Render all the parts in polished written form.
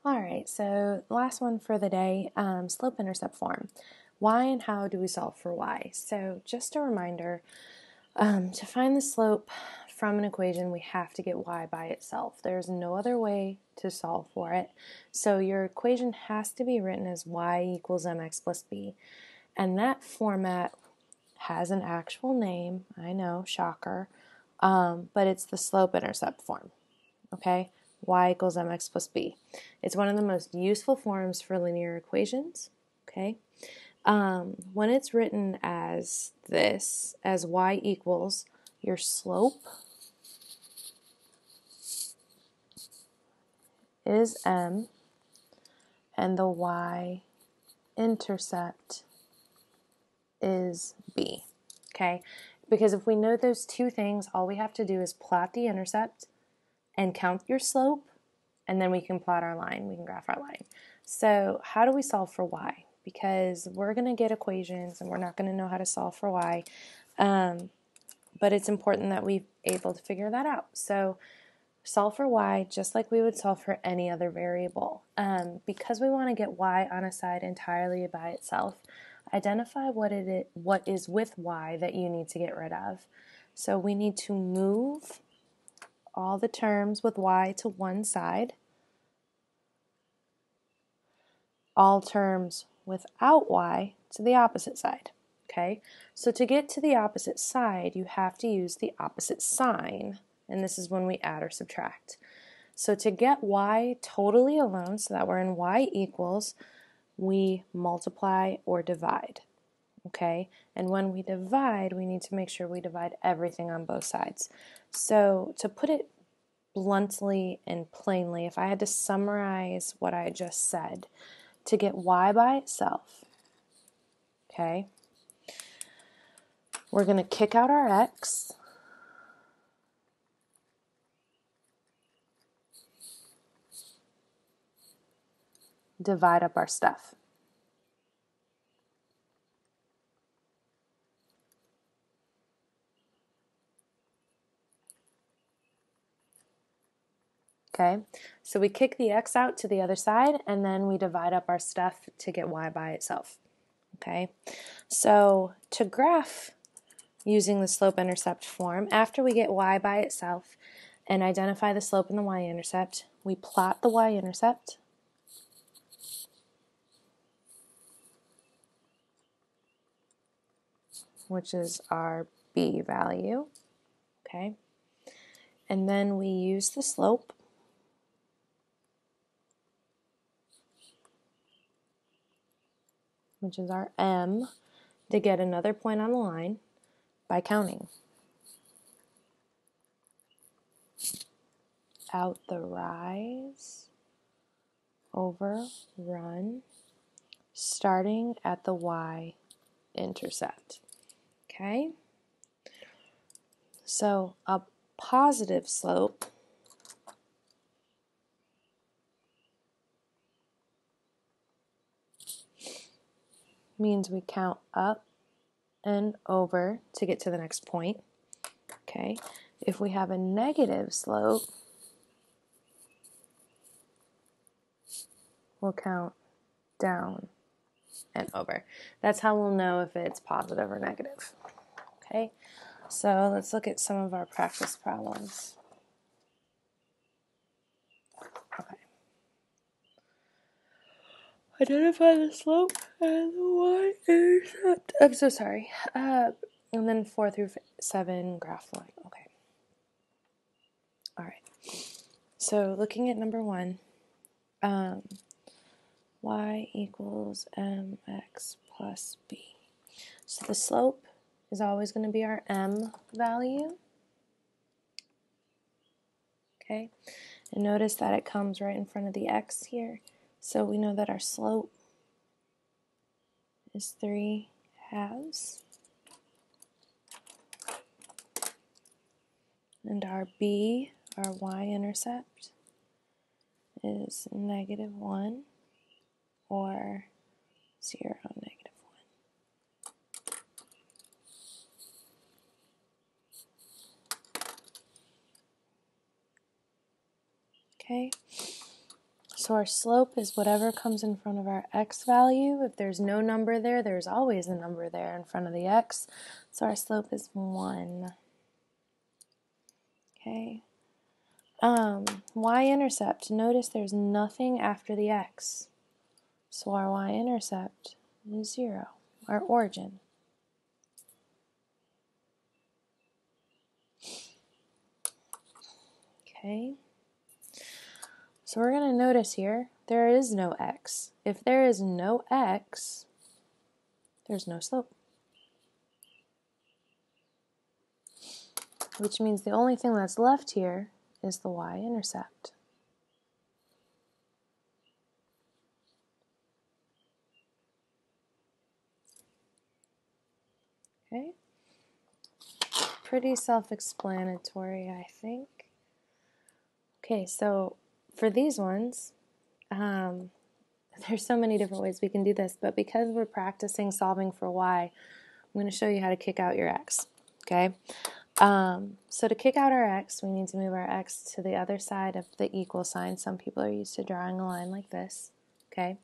All right, so last one for the day, slope-intercept form. Why and how do we solve for y? So just a reminder, to find the slope from an equation, we have to get y by itself. There's no other way to solve for it. So your equation has to be written as y equals mx plus b. And that format has an actual name, I know, shocker, but it's the slope-intercept form, okay? Y equals mx plus b. It's one of the most useful forms for linear equations, okay? When it's written as this, as y equals your slope is m and the y-intercept is b, okay? Because if we know those two things, all we have to do is plot the intercept and count your slope, and then we can plot our line, we can graph our line. So how do we solve for y? Because we're going to get equations and we're not going to know how to solve for y, but it's important that we're able to figure that out. So solve for y just like we would solve for any other variable. Because we want to get y on a side entirely by itself, identify what is with y that you need to get rid of. So we need to move all the terms with y to one side, all terms without y to the opposite side. Okay, so to get to the opposite side, you have to use the opposite sign, and this is when we add or subtract. So to get y totally alone, so that we're in y equals, we multiply or divide. Okay, and when we divide, we need to make sure we divide everything on both sides. So to put it bluntly and plainly, if I had to summarize what I just said, to get y by itself, okay, we're going to kick out our x, divide up our stuff. Okay, so we kick the x out to the other side, and then we divide up our stuff to get y by itself. Okay, so to graph using the slope-intercept form, after we get y by itself and identify the slope and the y-intercept, we plot the y-intercept, which is our b value, okay, and then we use the slope, which is our m, to get another point on the line by counting. Out the rise, over, run, starting at the y-intercept. Okay? So a positive slope means we count up and over to get to the next point. Okay? If we have a negative slope, we'll count down and over. That's how we'll know if it's positive or negative. Okay? So let's look at some of our practice problems. Okay. Identify the slope and the y-intercept. I'm so sorry. And then 4 through 7, graph line. Okay. All right. So looking at number 1, y equals mx plus b. So the slope is always going to be our m value. Okay. And notice that it comes right in front of the x here. So we know that our slope is 3/2. And our b, our y-intercept, is -1 or 0, -1. Okay, So our slope is whatever comes in front of our x value. If there's no number there, there's always a number there in front of the x. So our slope is 1. Okay. Y-intercept. Notice there's nothing after the x. So our y-intercept is 0, our origin. Okay. So we're going to notice here, there is no x. If there is no x, there's no slope. Which means the only thing that's left here is the y-intercept. Okay. Pretty self-explanatory, I think. Okay, so for these ones, there's so many different ways we can do this, but because we're practicing solving for y, I'm going to show you how to kick out your x. Okay. So to kick out our x, we need to move our x to the other side of the equal sign. Some people are used to drawing a line like this. Okay.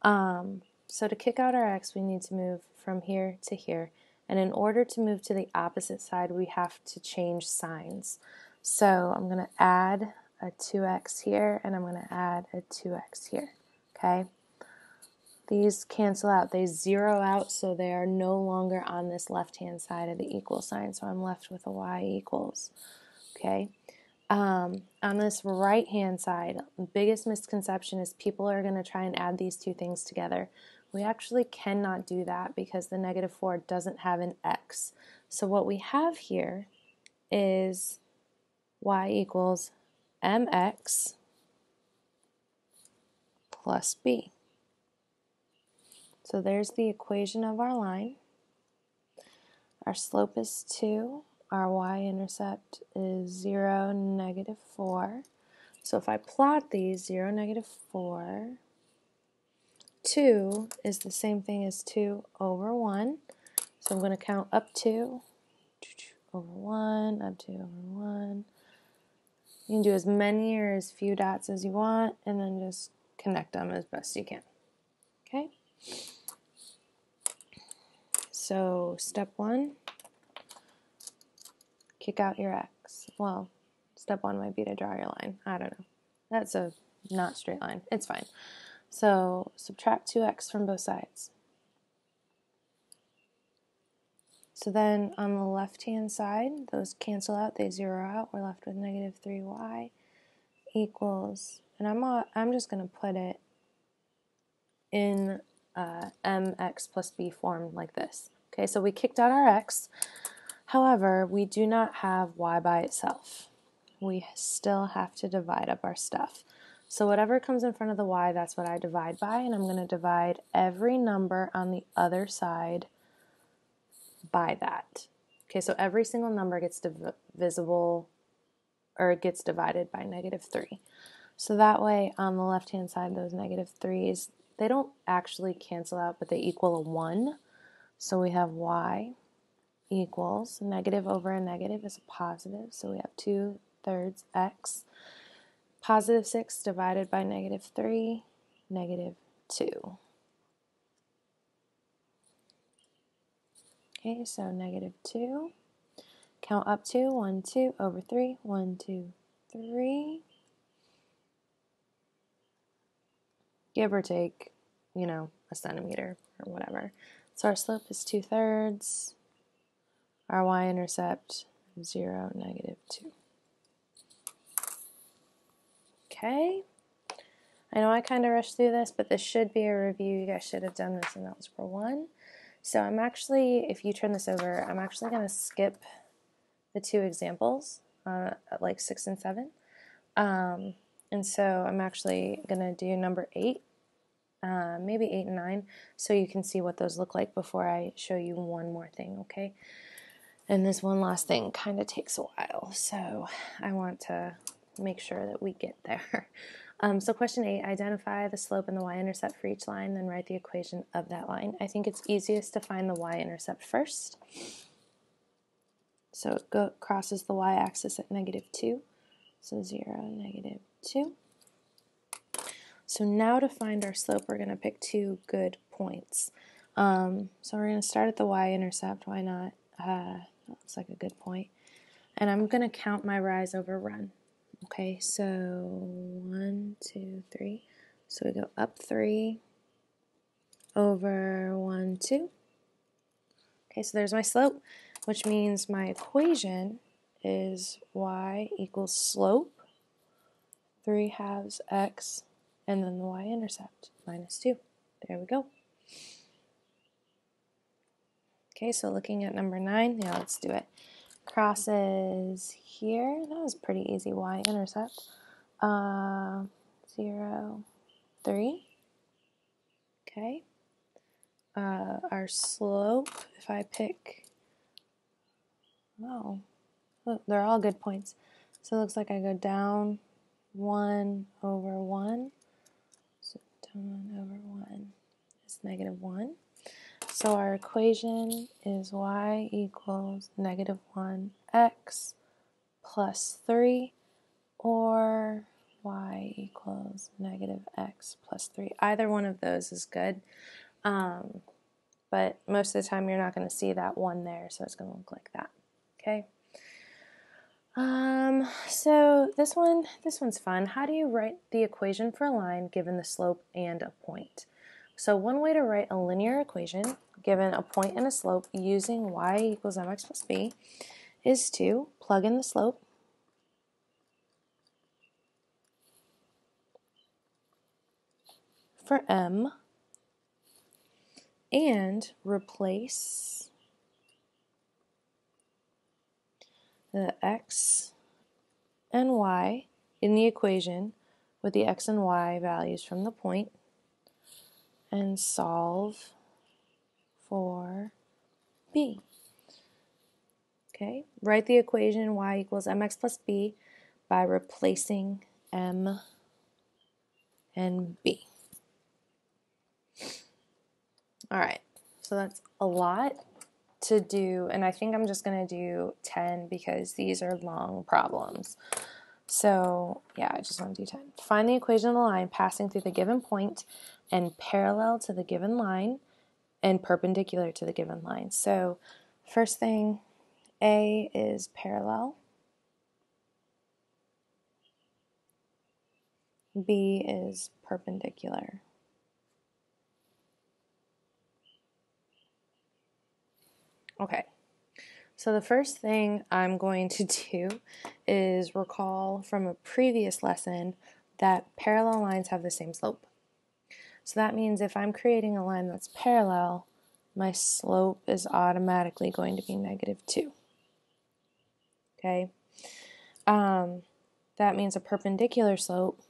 So to kick out our x, we need to move from here to here. And in order to move to the opposite side, we have to change signs. So I'm going to add a 2x here, and I'm going to add a 2x here. Okay. These cancel out. They zero out, so they are no longer on this left-hand side of the equal sign. So I'm left with a y equals. Okay. On this right-hand side, the biggest misconception is people are going to try and add these two things together. We actually cannot do that because the negative 4 doesn't have an x. So what we have here is y equals mx plus b. So there's the equation of our line. Our slope is 2. Our y-intercept is 0, negative 4. So if I plot these, 0, negative 4, 2 is the same thing as 2 over 1. So I'm going to count up 2 over 1, up 2 over 1. You can do as many or as few dots as you want, and then just connect them as best you can. Okay? So step 1, kick out your x. Well, step 1 might be to draw your line. I don't know. That's a not straight line. It's fine. So subtract 2x from both sides. So then on the left-hand side, those cancel out, they zero out. We're left with negative 3y equals, and I'm just going to put it in mx plus b form like this. Okay, so we kicked out our x. However, we do not have y by itself. We still have to divide up our stuff. So whatever comes in front of the y, that's what I divide by, and I'm going to divide every number on the other side by that. Okay, so every single number gets divisible, or it gets divided by negative 3. So that way, on the left-hand side, those negative 3's, they don't actually cancel out, but they equal a 1. So we have y equals, negative over a negative is a positive, so we have 2/3 x. Positive 6 divided by negative 3, negative 2. Okay, so negative 2. Count up to 1, 2 over 3, 1, 2, 3. Give or take, a centimeter or whatever. So our slope is 2/3. Our y-intercept 0, negative 2. Okay. I know I kind of rushed through this, but this should be a review. You guys should have done this in Algebra 1. So I'm actually, if you turn this over, I'm actually going to skip the 2 examples, like 6 and 7. And so I'm actually going to do number 8, maybe 8 and 9, so you can see what those look like before I show you one more thing, okay? And this one last thing kind of takes a while, so I want to make sure that we get there. So question 8, identify the slope and the y-intercept for each line, then write the equation of that line. I think it's easiest to find the y-intercept first. So it crosses the y-axis at negative 2. So 0, negative 2. So now to find our slope, we're going to pick two good points. So we're going to start at the y-intercept. Why not? That looks like a good point. And I'm going to count my rise over run. Okay, so 1, 2, 3. So we go up 3 over 1, 2. Okay, so there's my slope, which means my equation is y equals slope, 3/2 x, and then the y-intercept, -2. There we go. Okay, so looking at number 9, yeah, let's do it. Crosses here, that was pretty easy, y-intercept. 0, 3. Okay. Our slope, if I pick, oh, look, they're all good points. So it looks like I go down 1 over 1. So down 1 over 1 is -1. So our equation is y equals -1x plus 3, or y equals -x plus 3. Either one of those is good. But most of the time you're not going to see that 1 there, so it's going to look like that. Okay. So this one's fun. How do you write the equation for a line given the slope and a point? So one way to write a linear equation given a point and a slope using y equals mx plus b is to plug in the slope, for m, and replace the x and y in the equation with the x and y values from the point, and solve for b. Okay, write the equation y equals mx plus b by replacing m and b. All right, so that's a lot to do, and I think I'm just going to do 10 because these are long problems. So yeah, I just want to do 10. Find the equation of the line passing through the given point and parallel to the given line and perpendicular to the given line. So first thing, A is parallel, B is perpendicular. Okay, so the first thing I'm going to do is recall from a previous lesson that parallel lines have the same slope. So that means if I'm creating a line that's parallel, my slope is automatically going to be -2. Okay? That means a perpendicular slope,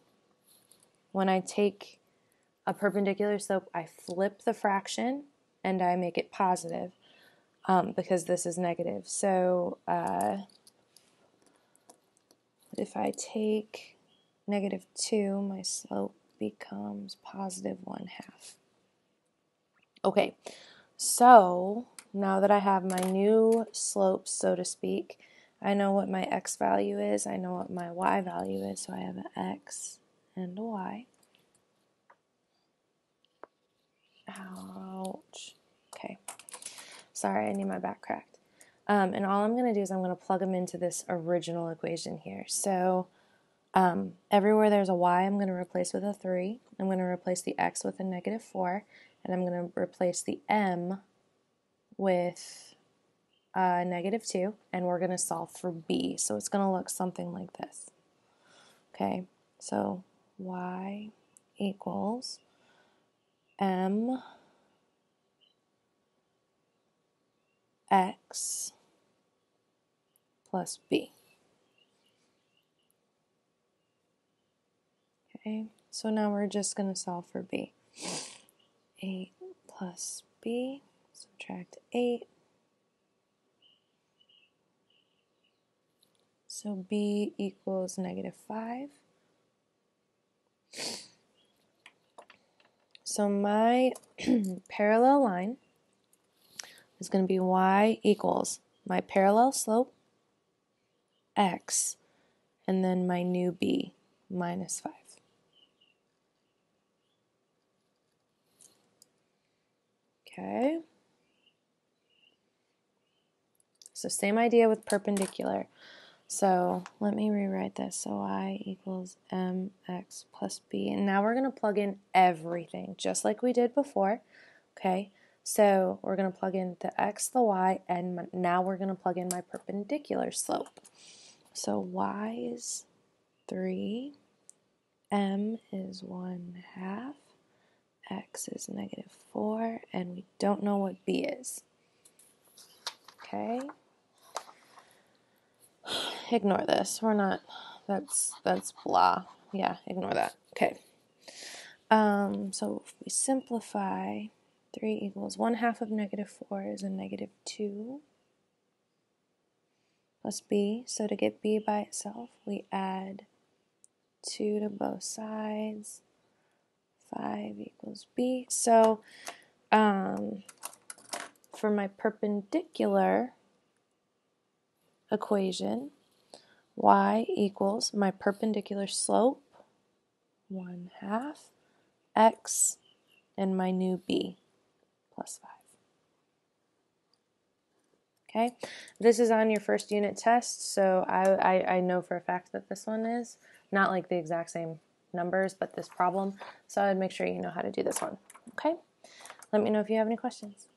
when I take a perpendicular slope, I flip the fraction and I make it positive. Because this is negative. So if I take -2, my slope becomes +1/2. Okay, so now that I have my new slopes, so to speak, I know what my x value is, I know what my y value is, so I have an x and a y. Ouch. Okay. Sorry, I need my back cracked. And all I'm going to do is I'm going to plug them into this original equation here. So everywhere there's a y, I'm going to replace with a 3. I'm going to replace the x with a -4. And I'm going to replace the m with -2. And we're going to solve for b. So it's going to look something like this. Okay, so y equals m x plus b. Okay, so now we're just going to solve for b. 8 plus b, subtract 8. So b equals -5. So my parallel line is going to be y equals my parallel slope, x, and then my new b, -5. Okay. So same idea with perpendicular. So let me rewrite this. So y equals mx plus b. And now we're going to plug in everything, just like we did before. Okay, so we're going to plug in the x, the y, and now we're going to plug in my perpendicular slope. So y is 3, m is 1/2, x is -4, and we don't know what b is. Okay. Ignore this. We're not, that's blah. Yeah, ignore that. Okay. So if we simplify, 3 equals 1/2 of -4 is a -2 plus b. So to get b by itself, we add 2 to both sides. 5 equals b. So for my perpendicular equation, y equals my perpendicular slope, 1/2, x, and my new b, plus 5. Okay, this is on your first unit test, so I know for a fact that this one is not like the exact same numbers, but this problem, so I'd make sure you know how to do this one. Okay, let me know if you have any questions.